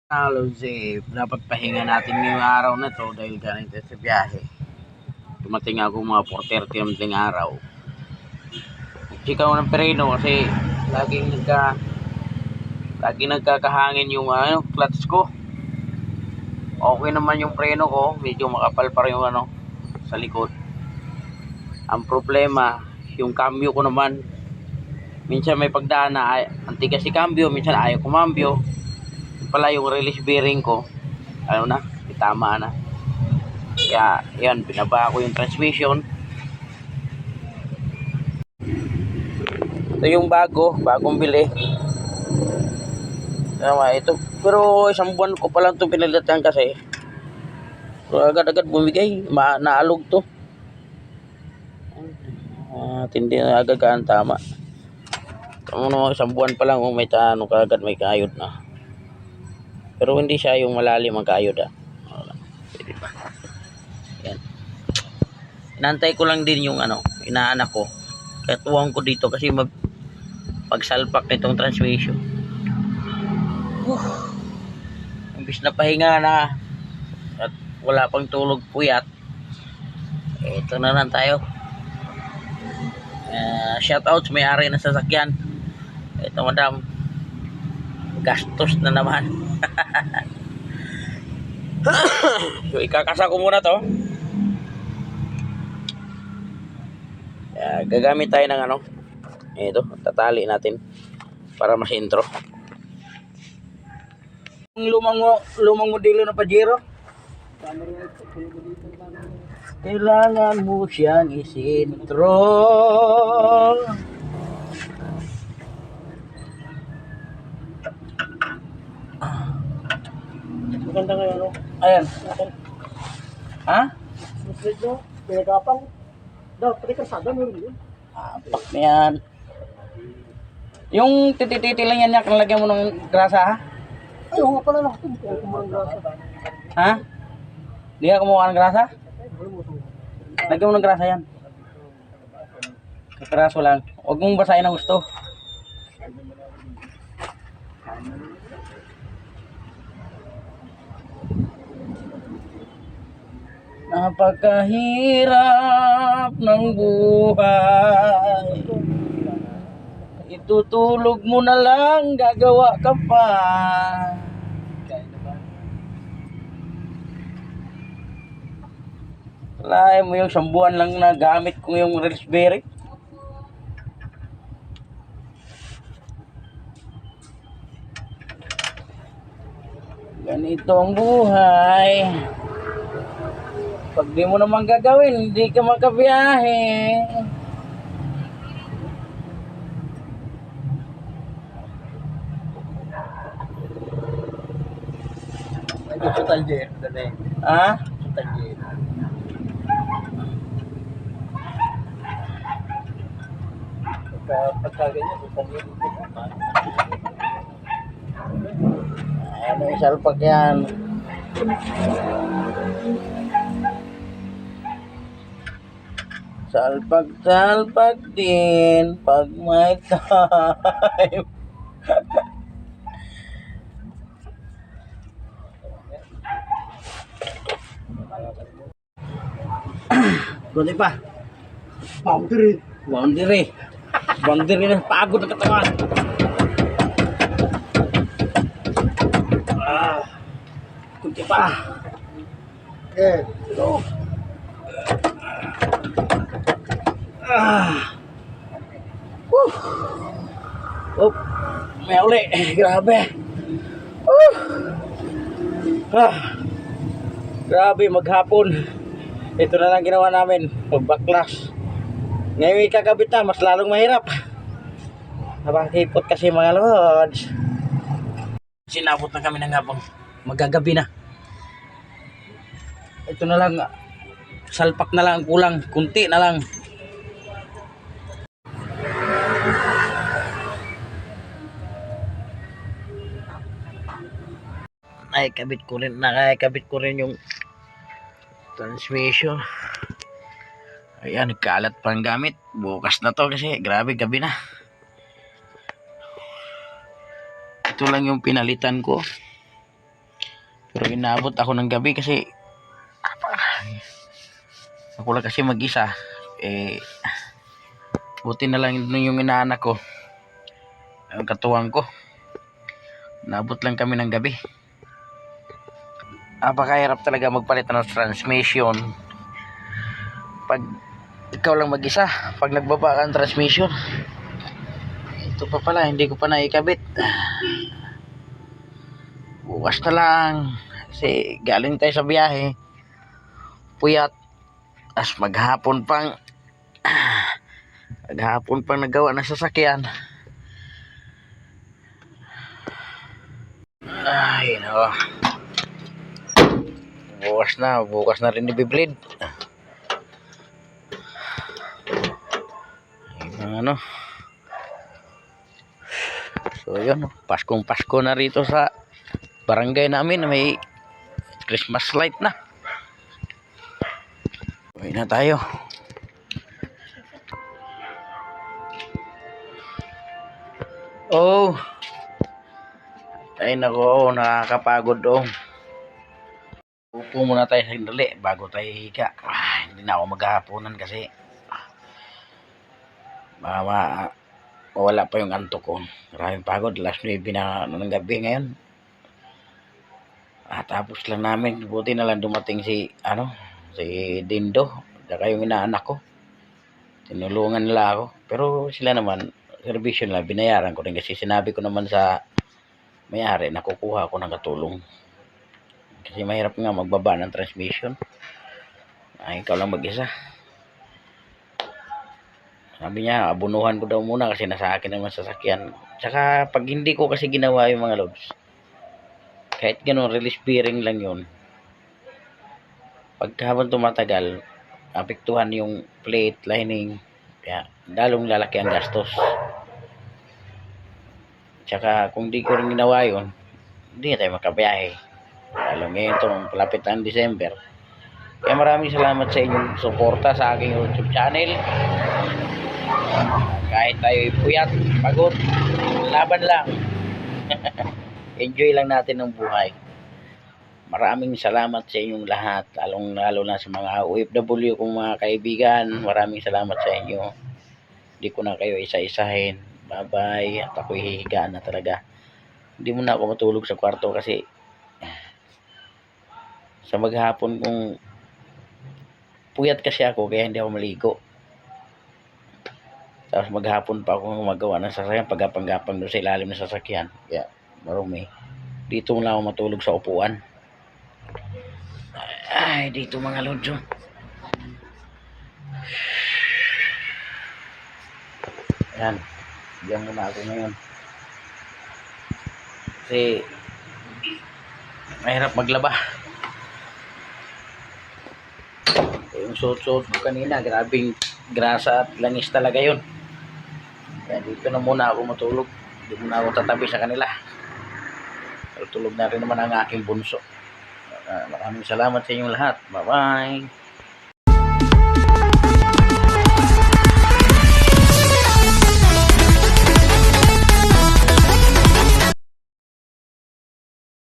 Lucy, dapat pahinga natin ngayong araw na to dahil ganito sa biyahe. Dumating ako mga 4:30 ng ting araw. Chika ko ng preno kasi laging nagkakahangin yung clutch ko. Okay naman yung preno ko, medyo makapal pa rin yung sa likod. Ang problema, yung cambio ko naman, minsan may pagdaan na antigas si cambio, minsan ayaw kumambyo. Pala yung release bearing ko, tama na. Kaya yan, binaba ko yung transmission. Ito yung bagong bili. Ito, pero isang buwan ko pa lang itong pinalitan kasi agad-agad bumigay, naalog to. Tindi na agad ka, tama. Isang buwan pa lang may kagad may kayod na. Pero hindi siya yung malalim ang kayod Pwede pa. Yan. Inantay ko lang din yung inaanak ko. Kaya tuwang ko dito kasi pagsalpak nitong transmission. Imbis na pahinga na at wala pang tulog puyat, ito na lang tayo. Shout out sa may-ari ng sasakyan. Ito madam, gastos na naman. So ikakasa ko muna to. Gagamit tayo ng ito, tatali natin para mas intro. Lumang modelo na Pajero. Kailangan mo siyang isintro. Maganda ngayon, no? Ayan. Ha? Susunod nyo, pinagapang. Daw, pati kasada mo yun. Pak na yan. Yung tititi lang yan, lagyan mo ng grasa, ha? Ay, oo nga pala na. Kumuha ng grasa. Ha? Hindi ka kumuha ng grasa? Lagyan mo ng grasa yan. Kapiraso lang. Huwag mong basahin ng gusto. Napakahirap ng buhay. Itutulog mo na lang, gagawa ka pa. Wala mo yung sambuan lang na gamit ko yung raspberry. Ganito ang buhay. Pag di mo naman gagawin, hindi ka makabiyahe. Total jet, dali. Ha? Total jet. Pagka ganyan, total jet. Ayan yung salpak yan. Salpak din pag may time. Buti pa. Boundary. Boundary na pagod na katawan. Buti pa. Ito. May uli. Grabe. Grabe maghapon. Ito na lang ginawa namin, magbaklas. Ngayon ikakabit na, mas lalong mahirap. Napakipot kasi mga lods. Sinabot na kami ng hapon, magagabi na. Ito na lang, salpak na lang ang kulang, kunti na lang. Nakakabit ko rin yung transmission. Ayan, nagkalat pa ang gamit. Bukas na to kasi grabe, gabi na. Ito lang yung pinalitan ko. Inabot ako ng gabi kasi ako lang kasi mag-isa. Buti na lang yung inaanak ko, ang katuwang ko. Nabot lang kami ng gabi. Napakahirap talaga magpalit ng transmission pag ikaw lang mag-isa. Pag nagbaba ka ng transmission, ito pa pala, hindi ko pa naikabit. Bukas na lang kasi galing tayo sa biyahe, puyat. As maghapon pang nagawa ng sasakyan. Ay nako, bukas na rin i-bleed. Ano, so yun, Paskong Pasko na rito sa barangay namin. May Christmas light na. Uwi na tayo. Oh, ay nako, nakakapagod oh. Upo muna tayo sandali bago tayo higa. Hindi na ako maghahaponan kasi mawala pa yung antok ko. Maraming pagod. Last 9 na ng gabi ngayon. Tapos lang namin. Buti na lang dumating si Dindo. Saka yung inaanak ko. Tinulungan nila ako. Pero sila naman, servisyo nila, binayaran ko rin kasi sinabi ko naman sa may-ari na kukuha ako ng katulong. Kasi mahirap nga magbaba ng transmission. Ikaw lang mag-isa. Sabi niya, abunuhan ko daw muna kasi nasa akin naman sasakyan. Tsaka pag hindi ko kasi ginawa yung mga loads, kahit ganun, release bearing lang yun. Pag habang tumatagal, apektuhan yung plate, lining, kaya lalong lalaki ang gastos. Tsaka kung di ko rin ginawa yun, hindi na tayo makabiyahe. Lalo ngayon ito, palapit ng December. Kaya maraming salamat sa inyong suporta sa aking YouTube channel. Kahit tayo puyat, pagod, laban lang. Enjoy lang natin ang buhay. Maraming salamat sa inyong lahat, lalo na sa mga OFW kong mga kaibigan. Maraming salamat sa inyo. Hindi ko na kayo isa-isahin. Bye-bye. At ako'y hihigaan na talaga. Hindi muna ako matulog sa kwarto kasi sa maghapon kung puyat kasi ako kaya hindi ako maligo. Tapos maghapon pa ako magawa ng sasakyan, pagapang-gapang doon sa ilalim ng sasakyan. Kaya marumi. Dito na ako matulog sa upuan. Ay, dito mga lodyo. Ayan. Diyan muna ako ngayon. Kasi mahirap maglaba. Yung suot-suot ko kanina, grabing grasa at langis talaga yun. Kaya dito na muna ako matulog. Hindi muna ako tatabi sa kanila. Pero tulog na rin naman ang aking bunso. Maraming salamat sa inyong lahat. Bye-bye.